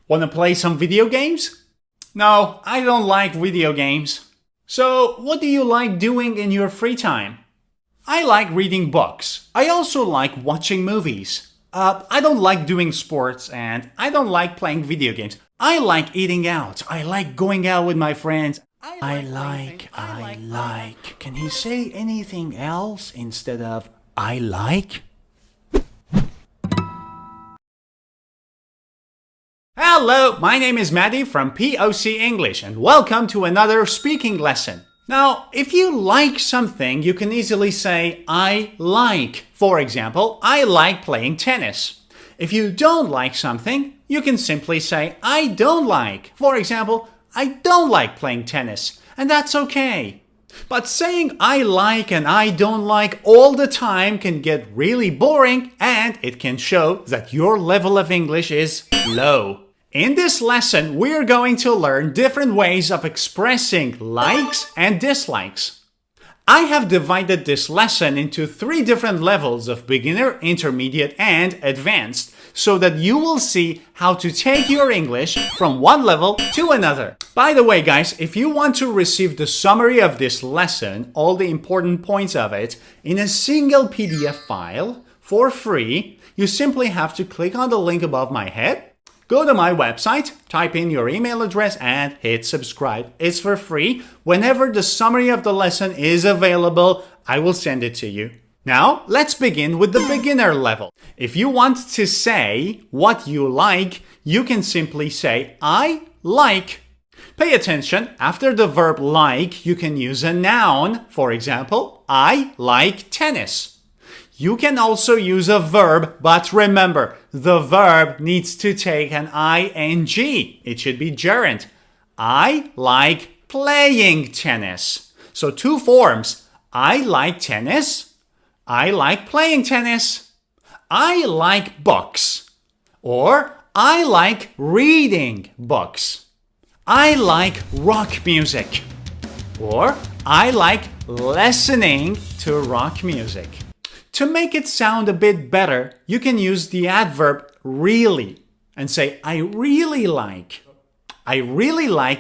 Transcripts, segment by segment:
Wanna play some video games? No, I don't like video games. So, what do you like doing in your free time? I like reading books. I also like watching movies. I don't like doing sports and I don't like playing video games. I like eating out. I like going out with my friends. I like. Can he say anything else instead of I like? Hello, my name is Maddie from POC English and welcome to another speaking lesson. Now, if you like something, you can easily say I like. For example, I like playing tennis. If you don't like something, you can simply say I don't like. For example, I don't like playing tennis, and that's okay. But saying I like and I don't like all the time can get really boring and it can show that your level of English is low. In this lesson, we're going to learn different ways of expressing likes and dislikes. I have divided this lesson into 3 different levels of beginner, intermediate, and advanced so that you will see how to take your English from one level to another. By the way, guys, if you want to receive the summary of this lesson, all the important points of it, in a single PDF file for free, you simply have to click on the link above my head. Go to my website, type in your email address and hit subscribe. It's for free. Whenever the summary of the lesson is available, I will send it to you. Now, let's begin with the beginner level. If you want to say what you like, you can simply say I like. Pay attention, after the verb like, you can use a noun. For example, I like tennis. You can also use a verb, but remember, the verb needs to take an ing. It should be gerund. I like playing tennis. So 2 forms. I like tennis. I like playing tennis. I like books. Or I like reading books. I like rock music. Or I like listening to rock music. To make it sound a bit better, you can use the adverb really and say, I really like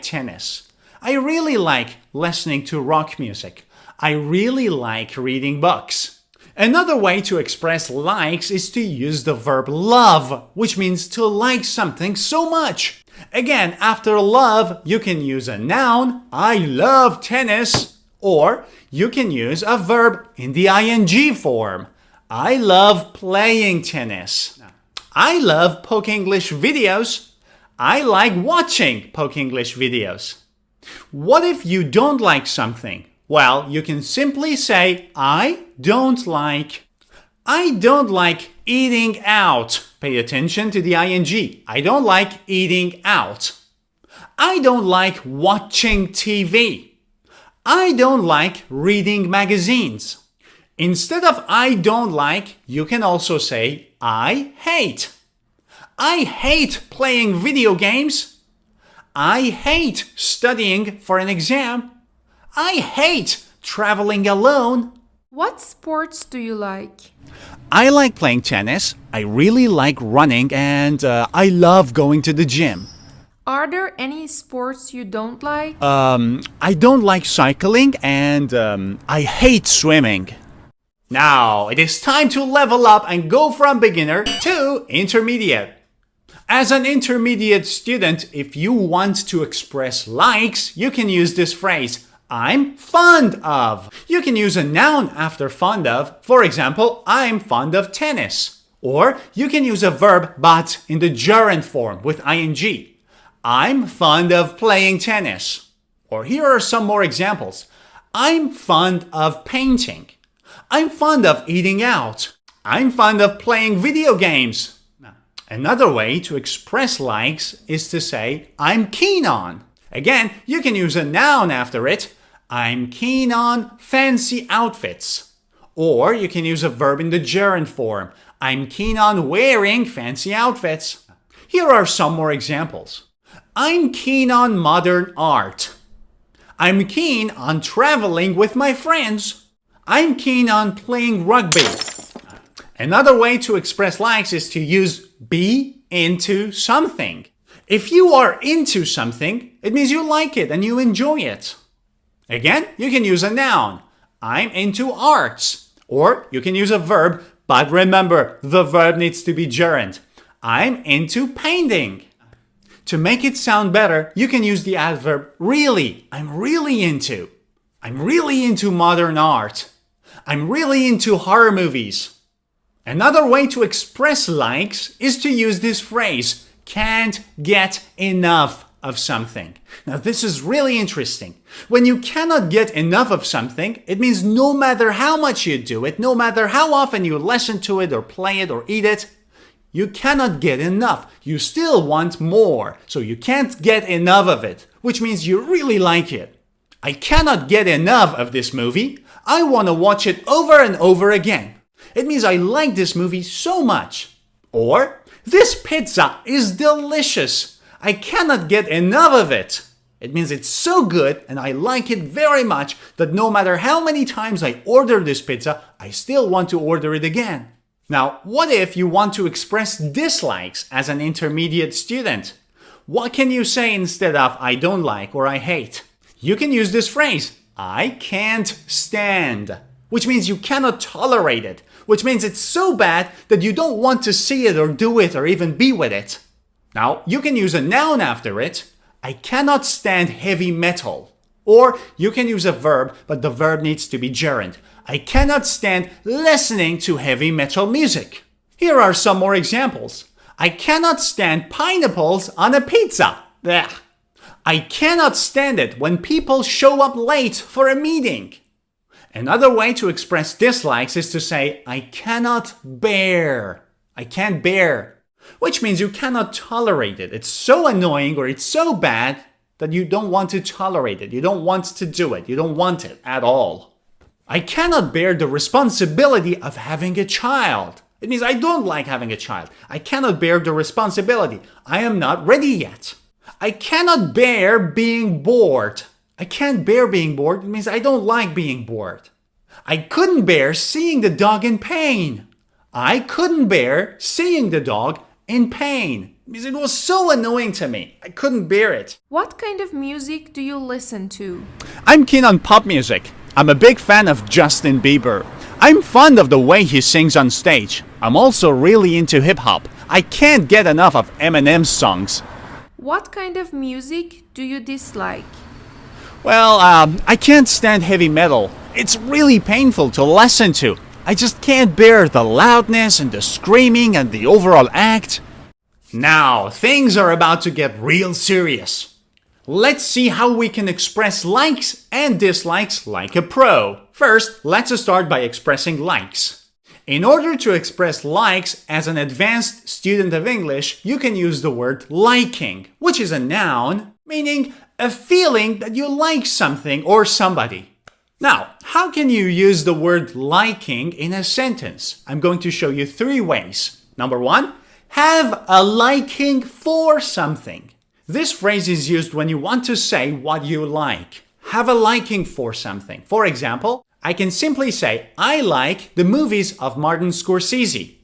tennis. I really like listening to rock music. I really like reading books. Another way to express likes is to use the verb love, which means to like something so much. Again, after love, you can use a noun, I love tennis, or you can use a verb in the ing form. I love playing tennis. I love Poke English videos. I like watching Poke English videos. What if you don't like something? Well, you can simply say, I don't like. I don't like eating out. Pay attention to the ing. I don't like eating out. I don't like watching TV. I don't like reading magazines. Instead of I don't like, you can also say I hate. I hate playing video games. I hate studying for an exam. I hate traveling alone. What sports do you like? I like playing tennis. I really like running and I love going to the gym. Are there any sports you don't like? I don't like cycling and I hate swimming. Now, it is time to level up and go from beginner to intermediate. As an intermediate student, if you want to express likes, you can use this phrase, I'm fond of. You can use a noun after fond of. For example, I'm fond of tennis. Or you can use a verb but in the gerund form with ing. I'm fond of playing tennis. Or here are some more examples. I'm fond of painting. I'm fond of eating out. I'm fond of playing video games. Another way to express likes is to say, I'm keen on. Again, you can use a noun after it. I'm keen on fancy outfits. Or you can use a verb in the gerund form. I'm keen on wearing fancy outfits. Here are some more examples. I'm keen on modern art. I'm keen on traveling with my friends. I'm keen on playing rugby. Another way to express likes is to use be into something. If you are into something, it means you like it and you enjoy it. Again, you can use a noun. I'm into arts. Or you can use a verb, but remember, the verb needs to be gerund. I'm into painting. To make it sound better, you can use the adverb really. I'm really into. I'm really into modern art. I'm really into horror movies. Another way to express likes is to use this phrase, can't get enough of something. Now this is really interesting. When you cannot get enough of something, it means no matter how much you do it, no matter how often you listen to it or play it or eat it, you cannot get enough. You still want more, so you can't get enough of it, which means you really like it. I cannot get enough of this movie. I want to watch it over and over again. It means I like this movie so much. Or, this pizza is delicious. I cannot get enough of it. It means it's so good and I like it very much that no matter how many times I order this pizza, I still want to order it again. Now, what if you want to express dislikes as an intermediate student? What can you say instead of I don't like or I hate? You can use this phrase, I can't stand, which means you cannot tolerate it, which means it's so bad that you don't want to see it or do it or even be with it. Now, you can use a noun after it. I cannot stand heavy metal. Or you can use a verb, but the verb needs to be gerund. I cannot stand listening to heavy metal music. Here are some more examples. I cannot stand pineapples on a pizza. Blech. I cannot stand it when people show up late for a meeting. Another way to express dislikes is to say, I cannot bear. I can't bear. Which means you cannot tolerate it. It's so annoying or it's so bad that you don't want to tolerate it. You don't want to do it. You don't want it at all. I cannot bear the responsibility of having a child. It means I don't like having a child. I cannot bear the responsibility. I am not ready yet. I cannot bear being bored. I can't bear being bored. It means I don't like being bored. I couldn't bear seeing the dog in pain. I couldn't bear seeing the dog in pain. It means it was so annoying to me. I couldn't bear it. What kind of music do you listen to? I'm keen on pop music. I'm a big fan of Justin Bieber. I'm fond of the way he sings on stage. I'm also really into hip-hop. I can't get enough of Eminem's songs. What kind of music do you dislike? Well, I can't stand heavy metal. It's really painful to listen to. I just can't bear the loudness and the screaming and the overall act. Now, things are about to get real serious. Let's see how we can express likes and dislikes like a pro. First, let's start by expressing likes. In order to express likes as an advanced student of English, you can use the word liking, which is a noun, meaning a feeling that you like something or somebody. Now, how can you use the word liking in a sentence? I'm going to show you 3 ways. Number 1, have a liking for something. This phrase is used when you want to say what you like. Have a liking for something. For example, I can simply say, I like the movies of Martin Scorsese.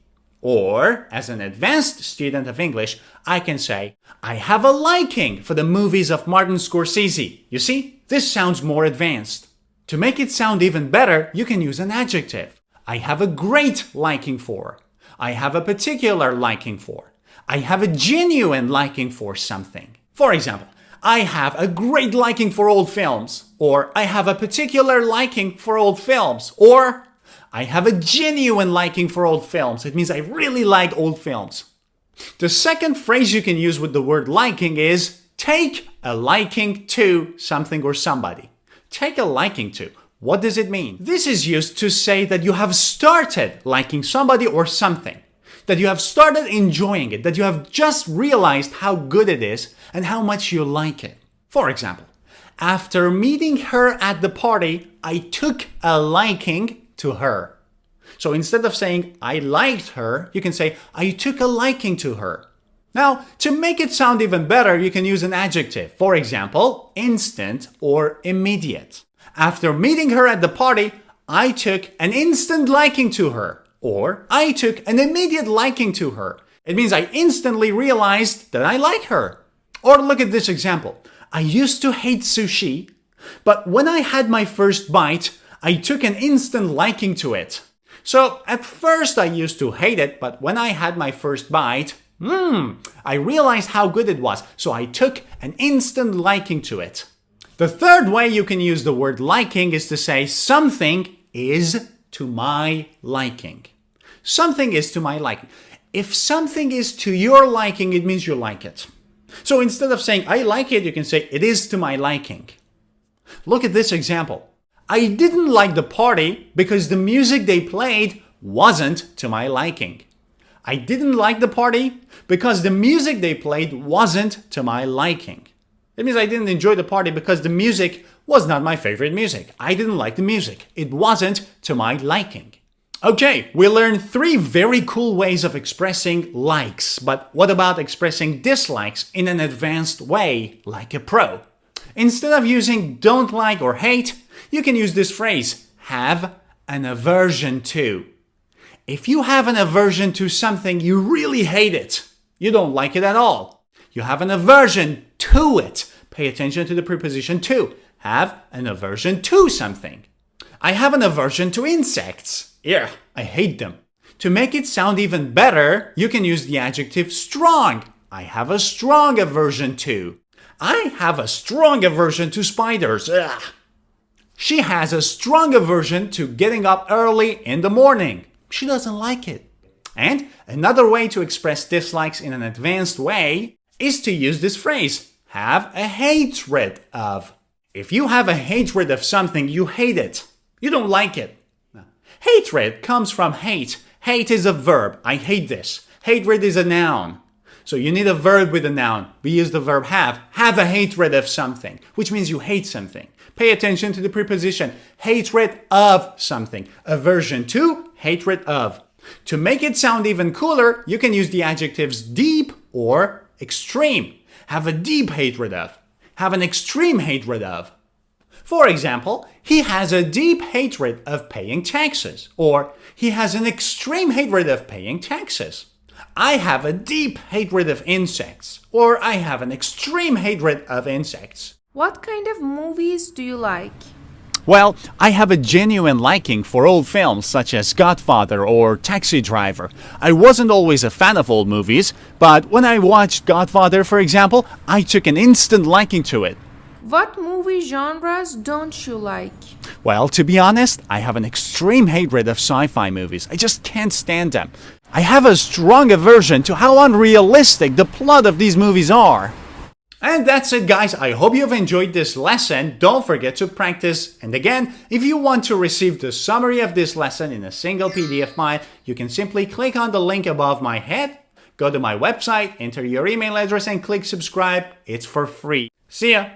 Or, as an advanced student of English, I can say, I have a liking for the movies of Martin Scorsese. You see, this sounds more advanced. To make it sound even better, you can use an adjective. I have a great liking for. I have a particular liking for. I have a genuine liking for something. For example, I have a great liking for old films. Or I have a particular liking for old films. Or I have a genuine liking for old films. It means I really like old films. The second phrase you can use with the word liking is take a liking to something or somebody. Take a liking to. What does it mean? This is used to say that you have started liking somebody or something. That you have started enjoying it. That you have just realized how good it is and how much you like it. For example, after meeting her at the party, I took a liking to her. So instead of saying I liked her, you can say I took a liking to her. Now, to make it sound even better, you can use an adjective. For example, instant or immediate. After meeting her at the party, I took an instant liking to her. Or I took an immediate liking to her. It means I instantly realized that I like her. Or look at this example. I used to hate sushi, but when I had my first bite, I took an instant liking to it. So at first I used to hate it, but when I had my first bite, I realized how good it was, so I took an instant liking to it. The third way you can use the word liking is to say something is to my liking. Something is to my liking. If something is to your liking, it means you like it. So instead of saying I like it, you can say it is to my liking. Look at this example. I didn't like the party because the music they played wasn't to my liking. I didn't like the party because the music they played wasn't to my liking. It means I didn't enjoy the party because the music was not my favorite music. I didn't like the music. It wasn't to my liking. Okay, we learned 3 very cool ways of expressing likes, but what about expressing dislikes in an advanced way, like a pro? Instead of using don't like or hate, you can use this phrase, have an aversion to. If you have an aversion to something, you really hate it. You don't like it at all. You have an aversion to it. Pay attention to the preposition to. Have an aversion to something. I have an aversion to insects. Yeah, I hate them. To make it sound even better, you can use the adjective strong. I have a strong aversion to. I have a strong aversion to spiders. Ugh. She has a strong aversion to getting up early in the morning. She doesn't like it. And another way to express dislikes in an advanced way is to use this phrase, have a hatred of. If you have a hatred of something, you hate it. You don't like it. Hatred comes from hate. Hate is a verb. I hate this. Hatred is a noun. So you need a verb with a noun. We use the verb have. Have a hatred of something, which means you hate something. Pay attention to the preposition. Hatred of something. Aversion to, hatred of. To make it sound even cooler, you can use the adjectives deep or extreme. Have a deep hatred of. Have an extreme hatred of. For example, he has a deep hatred of paying taxes, or he has an extreme hatred of paying taxes. I have a deep hatred of insects, or I have an extreme hatred of insects. What kind of movies do you like? Well, I have a genuine liking for old films such as Godfather or Taxi Driver. I wasn't always a fan of old movies, but when I watched Godfather, for example, I took an instant liking to it. What movie genres don't you like? Well, to be honest, I have an extreme hatred of sci-fi movies. I just can't stand them. I have a strong aversion to how unrealistic the plot of these movies are. And that's it, guys. I hope you've enjoyed this lesson. Don't forget to practice. And again, if you want to receive the summary of this lesson in a single PDF file, you can simply click on the link above my head, go to my website, enter your email address, and click subscribe. It's for free. See ya!